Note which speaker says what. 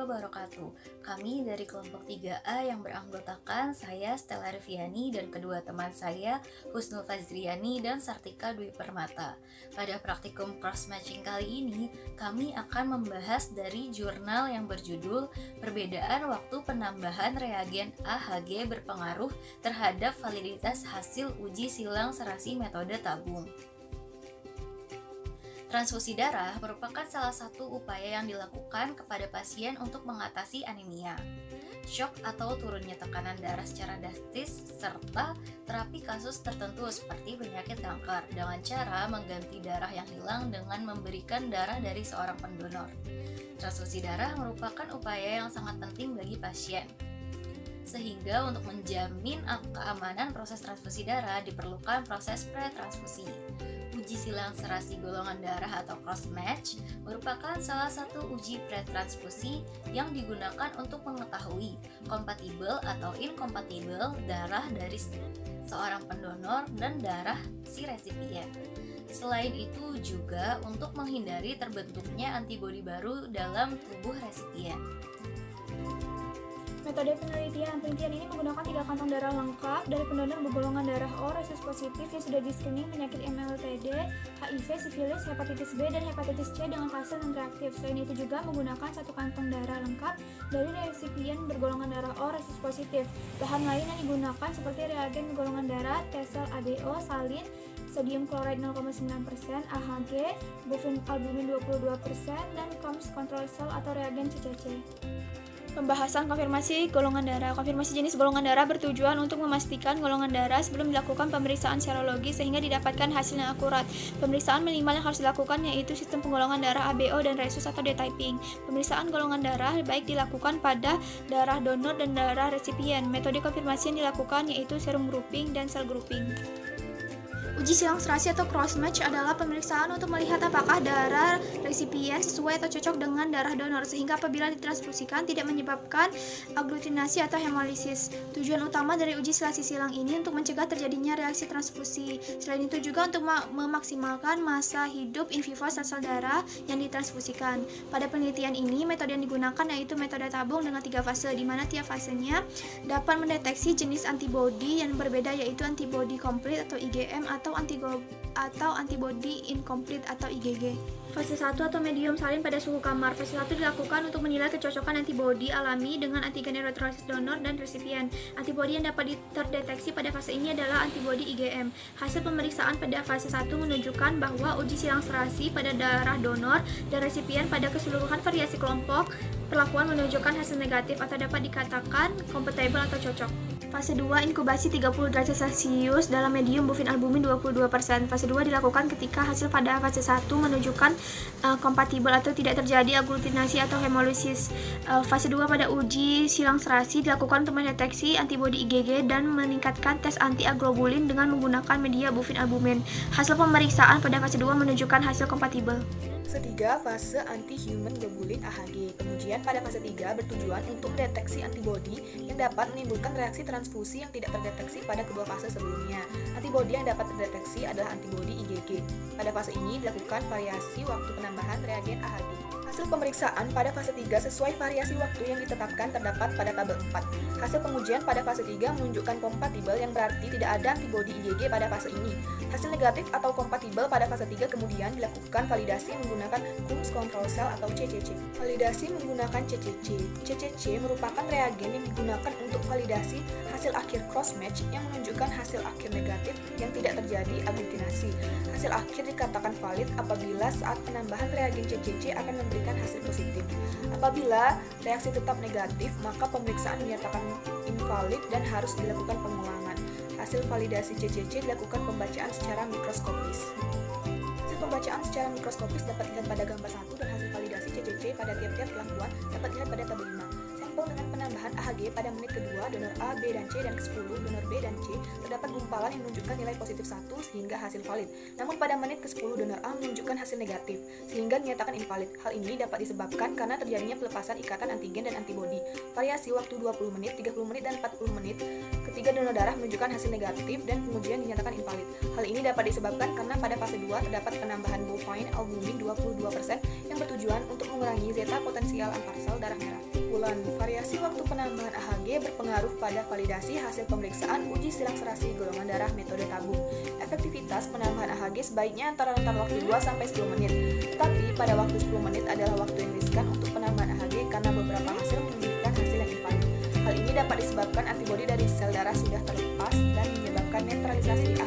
Speaker 1: wabarakatuh. Kami dari kelompok 3A yang beranggotakan saya Stella Riviani dan kedua teman saya Husnul Fazriani dan Sartika Dwi Permata. Pada praktikum cross-matching kali ini, kami akan membahas dari jurnal yang berjudul Perbedaan Waktu Penambahan Reagen AHG Berpengaruh Terhadap Validitas Hasil Uji Silang Serasi Metode Tabung. Transfusi darah merupakan salah satu upaya yang dilakukan kepada pasien untuk mengatasi anemia, shock atau turunnya tekanan darah secara drastis, serta terapi kasus tertentu seperti penyakit kanker dengan cara mengganti darah yang hilang dengan memberikan darah dari seorang pendonor. Transfusi darah merupakan upaya yang sangat penting bagi pasien. Sehingga untuk menjamin keamanan proses transfusi darah diperlukan proses pre-transfusi. Uji silang serasi golongan darah atau cross-match merupakan salah satu uji pre-transfusi yang digunakan untuk mengetahui kompatibel atau inkompatibel darah dari seorang pendonor dan darah si resipien. Selain itu juga untuk menghindari terbentuknya antibodi baru dalam tubuh resipien.
Speaker 2: Metode penelitian ini menggunakan 3 kantong darah lengkap dari pendonor bergolongan darah O resus positif yang sudah di-screening penyakit MLTD, HIV, sifilis, hepatitis B, dan hepatitis C dengan fase non-reaktif. Selain itu juga menggunakan 1 kantong darah lengkap dari resipien bergolongan darah O resus positif. Bahan lain yang digunakan seperti reagen bergolongan darah, T-sel ADO, salin, sodium chloride 0,9%, AHG, bufin albumin 22%, dan COMS control cell atau reagen CCC. Pembahasan konfirmasi golongan darah. Konfirmasi jenis golongan darah bertujuan untuk memastikan golongan darah sebelum dilakukan pemeriksaan serologi sehingga didapatkan hasil yang akurat. Pemeriksaan minimal yang harus dilakukan yaitu sistem penggolongan darah ABO dan resus atau D-typing. Pemeriksaan golongan darah baik dilakukan pada darah donor dan darah resipien. Metode konfirmasi yang dilakukan yaitu serum grouping dan cell grouping. Uji silang serasi atau cross-match adalah pemeriksaan untuk melihat apakah darah resipien sesuai atau cocok dengan darah donor sehingga apabila ditransfusikan tidak menyebabkan aglutinasi atau hemolisis. Tujuan utama dari uji serasi silang ini untuk mencegah terjadinya reaksi transfusi. Selain itu juga untuk memaksimalkan masa hidup in vivo sel-sel darah yang ditransfusikan. Pada penelitian ini, metode yang digunakan yaitu metode tabung dengan 3 fase, di mana tiap fasenya dapat mendeteksi jenis antibodi yang berbeda yaitu antibodi komplit atau IgM atau antibody incomplete atau IgG. Fase 1 atau medium salin pada suhu kamar. Fase 1 dilakukan untuk menilai kecocokan antibodi alami dengan antigen eritrosit donor dan resipien. Antibodi yang dapat terdeteksi pada fase ini adalah antibodi IgM. Hasil pemeriksaan pada fase 1 menunjukkan bahwa uji silang serasi pada darah donor dan resipien pada keseluruhan variasi kelompok perlakuan menunjukkan hasil negatif atau dapat dikatakan kompatibel atau cocok. Fase 2 inkubasi 30 derajat Celcius dalam medium bufin albumin 22%. Fase 2 dilakukan ketika hasil pada fase 1 menunjukkan kompatibel atau tidak terjadi aglutinasi atau hemolisis. Fase 2 pada uji silang serasi dilakukan untuk mendeteksi antibodi IgG dan meningkatkan tes anti-aglobulin dengan menggunakan media bufin albumin. Hasil pemeriksaan pada fase 2 menunjukkan hasil kompatibel.
Speaker 3: Fase 3, fase anti-human globulin AHG. Kemudian pada fase 3 bertujuan untuk deteksi antibodi yang dapat menimbulkan reaksi transfusi yang tidak terdeteksi pada kedua fase sebelumnya. Antibodi yang dapat terdeteksi adalah antibodi IgG. Pada fase ini dilakukan variasi waktu penambahan reagen AHG. Hasil pemeriksaan pada fase 3 sesuai variasi waktu yang ditetapkan terdapat pada tabel 4. Hasil pengujian pada fase 3 menunjukkan kompatibel yang berarti tidak ada antibodi IgG pada fase ini. Hasil negatif atau kompatibel pada fase 3 kemudian dilakukan validasi menggunakan COMS control cell atau CCC. Validasi menggunakan CCC. CCC merupakan reagen yang digunakan untuk validasi hasil akhir cross-match yang menunjukkan hasil akhir negatif yang tidak terjadi aglutinasi. Hasil akhir dikatakan valid apabila saat penambahan reagen CCC akan memberikan hasil positif. Apabila reaksi tetap negatif, maka pemeriksaan dinyatakan invalid dan harus dilakukan pengulangan. Hasil validasi CCC dilakukan pembacaan secara mikroskopis. Hasil pembacaan secara mikroskopis dapat dilihat pada gambar 1 dan hasil validasi CCC pada tiap-tiap pelakuan dapat dilihat pada tabel 5. Sampel dengan penambahan AHG pada menit kedua, donor A, B, dan C, dan ke-10, donor B dan C, terdapat gumpalan yang menunjukkan nilai positif 1 sehingga hasil valid. Namun pada menit ke-10, donor A menunjukkan hasil negatif, sehingga dinyatakan invalid. Hal ini dapat disebabkan karena terjadinya pelepasan ikatan antigen dan antibodi. Variasi waktu 20 menit, 30 menit, dan 40 menit. Ketiga donor darah menunjukkan hasil negatif dan kemudian dinyatakan invalid. Hal ini dapat disebabkan karena pada fase 2 terdapat penambahan bovine albumin 22% yang bertujuan untuk mengurangi zeta potensial antarsel darah merah. Kesimpulan, variasi waktu penambahan AHG berpengaruh pada validasi hasil pemeriksaan uji silang serasi golongan darah metode tabung. Efektivitas penambahan AHG sebaiknya antara rentan waktu 2-10 menit. Tetapi pada waktu 10 menit adalah waktu yang riskan untuk penambahan AHG karena beberapa hasil menunjukkan hasil yang invalid. Hal ini dapat disebabkan antibodi dari sel darah sudah terlepas dan menyebabkan netralisasi